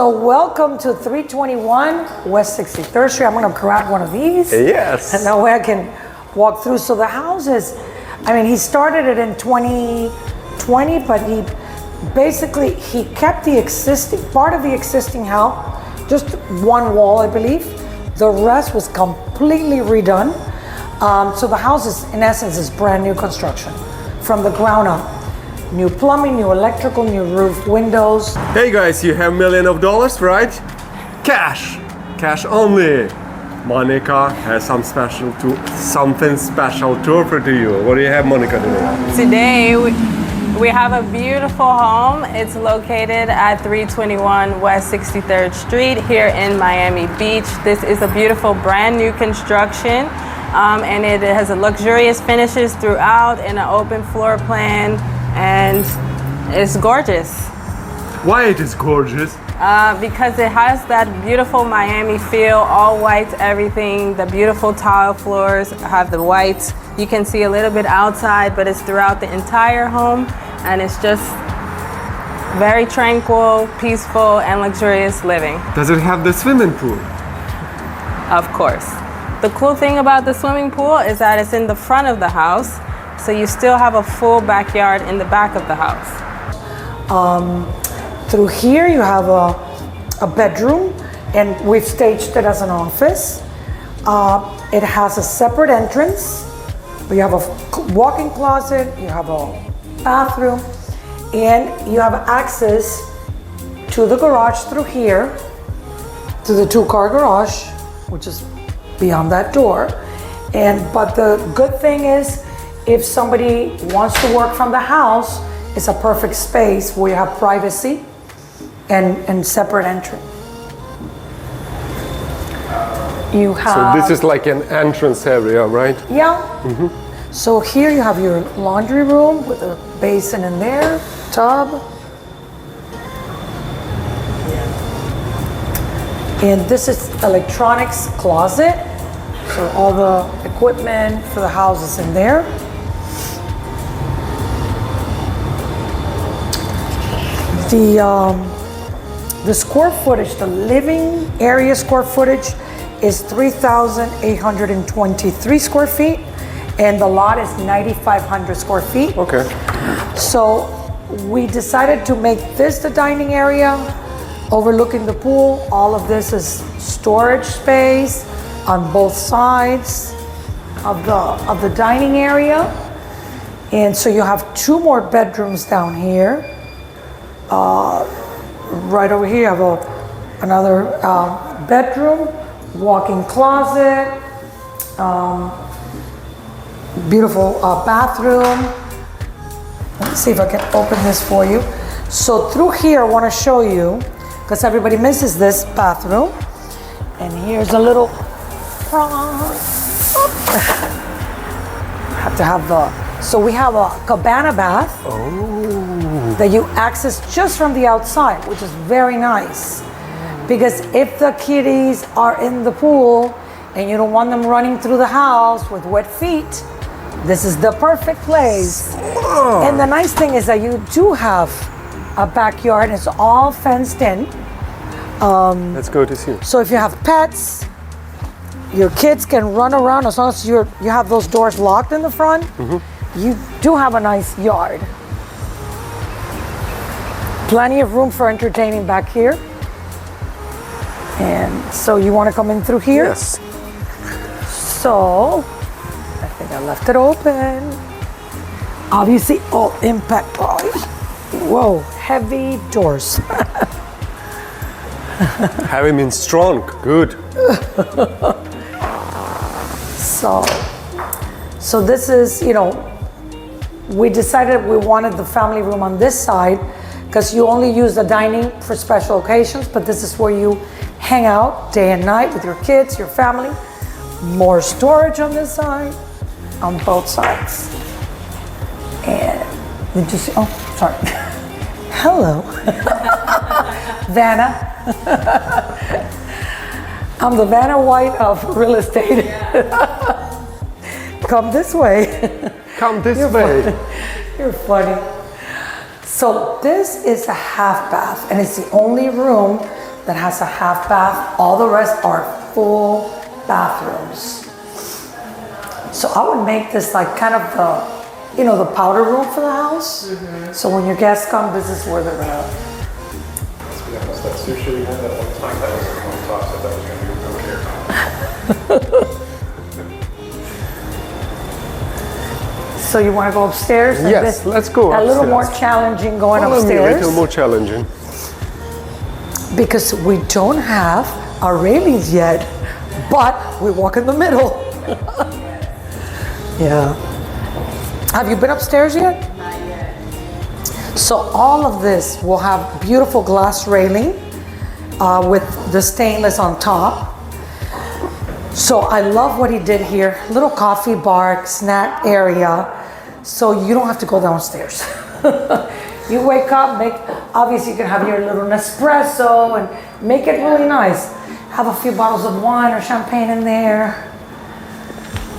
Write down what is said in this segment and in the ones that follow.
So welcome to 321 West 63rd Street. I'm gonna grab one of these. Yes. And that way I can walk through. So the house is, I mean, he started it in 2020, but he kept the existing, part of the existing house, just one wall, I believe. The rest was completely redone. So the house is, in essence, is brand new construction from the ground up. New plumbing, new electrical, new roof, windows. Hey guys, you have $1 million, right? Cash! Cash only! Monica has something special to offer to you. What do you have, Monica, today? Today, we have a beautiful home. It's located at 321 West 63rd Street here in Miami Beach. This is a beautiful brand new construction. And it has a luxurious finishes throughout and an open floor plan, and it's gorgeous. Why it is gorgeous? Because it has that beautiful Miami feel, all white everything. The beautiful tile floors have the white. You can see a little bit outside, but it's throughout the entire home, and it's just very tranquil, peaceful, and luxurious living. Does it have the swimming pool? Of course. The cool thing about the swimming pool is that it's in the front of the house, so you still have a full backyard in the back of the house. Through here you have a bedroom, and we've staged it as an office. It has a separate entrance. You have a walk-in closet, you have a bathroom, and you have access to the garage through here, to the two-car garage, which is beyond that door. But the good thing is, if somebody wants to work from the house, it's a perfect space where you have privacy and separate entry. You have, So this is like an entrance area, right? yeah. Mm-hmm. So here you have your laundry room with a basin in there, tub. And this is electronics closet. So all the equipment for the house is in there. The square footage, the living area square footage is 3,823 square feet, and the lot is 9,500 square feet. Okay. So we decided to make this the dining area, overlooking the pool. All of this is storage space on both sides of the dining area. And so you have two more bedrooms down here. Right over here you have another bedroom, walk-in closet, beautiful bathroom. Let's see if I can open this for you. So through here I want to show you, because everybody misses this bathroom. And here's a little have to have so we have a cabana bath that you access just from the outside, which is very nice. Because if the kiddies are in the pool and you don't want them running through the house with wet feet, this is the perfect place. And the nice thing is that you do have a backyard. It's all fenced in. That's good to see. So if you have pets, your kids can run around as long as you have those doors locked in the front. Mm-hmm. You do have a nice yard. Plenty of room for entertaining back here. And so you want to come in through here? Yes. So I think I left it open. Obviously all impact. Whoa, heavy doors. Heavy means strong. Good. So this is, we decided we wanted the family room on this side because you only use the dining for special occasions, but this is where you hang out day and night with your kids, your family. More storage on this side, on both sides. And did you see, oh, sorry. Hello. Vanna. I'm the Vanna White of real estate. Come this way. Come this way. You're funny. So this is a half bath, and it's the only room that has a half bath. All the rest are full bathrooms. So I would make this like kind of the, you know, the powder room for the house. So when your guests come, this is where they're gonna. Let's be honest, that sushi we had that one time, that was on top, so that was going to be over here. So you want to go upstairs? And Yes, let's go A little more upstairs. challenging going Follow me, a upstairs. little more challenging. Because we don't have our railings yet, but we walk in the middle. Yeah. Have you been upstairs yet? Not yet. So all of this will have beautiful glass railing with the stainless on top. So I love what he did here. Little coffee bar, snack area. So you don't have to go downstairs. You wake up, obviously you can have your little Nespresso and make it really nice. Have a few bottles of wine or champagne in there.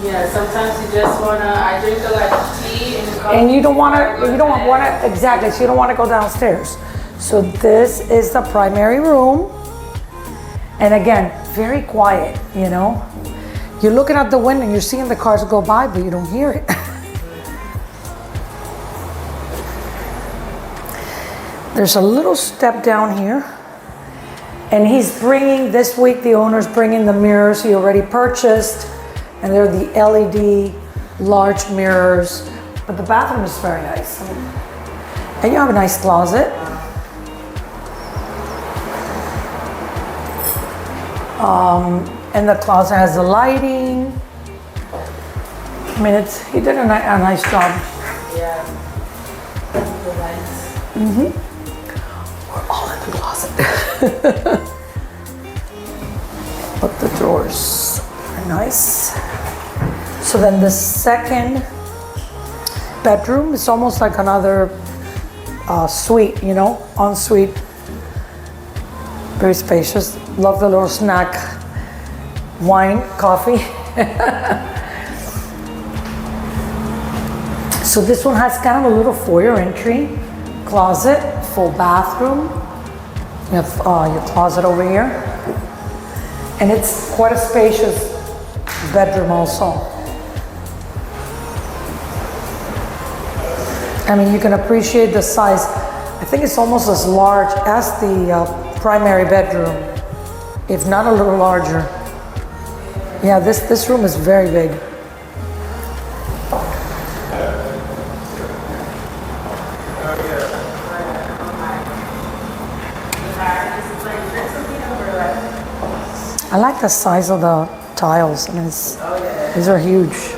Yeah, sometimes you just wanna, I drink a lot of tea and coffee. And you don't wanna, exactly, so you don't wanna go downstairs. So this is the primary room. And again, very quiet, you know? You're looking out the window and you're seeing the cars go by, but you don't hear it. There's a little step down here. And he's bringing, this week the owner's bringing the mirrors he already purchased. And they're the LED large mirrors. But the bathroom is very nice. And you have a nice closet. And the closet has the lighting. I mean, he did a nice job. Yeah. The lights. We're all in the closet. But the drawers are nice. So then the second bedroom is almost like another suite, you know, ensuite. Very spacious. Love the little snack, wine, coffee. So this one has kind of a little foyer entry, closet, full bathroom. You have your closet over here. And it's quite a spacious bedroom also. I mean, you can appreciate the size. I think it's almost as large as the primary bedroom, if not a little larger. Yeah, this room is very big. I like the size of the tiles. I mean, these are huge.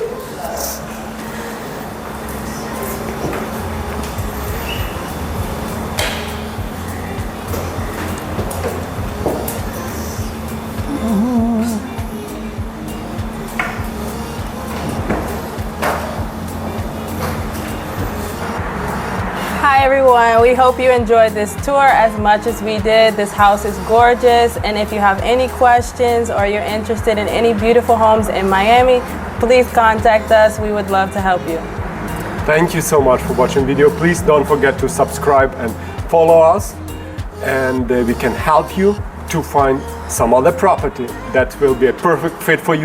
Hi everyone, we hope you enjoyed this tour as much as we did. This house is gorgeous, and if you have any questions or you're interested in any beautiful homes in Miami, please contact us. We would love to help you. Thank you so much for watching video. Please don't forget to subscribe and follow us, and we can help you to find some other property that will be a perfect fit for you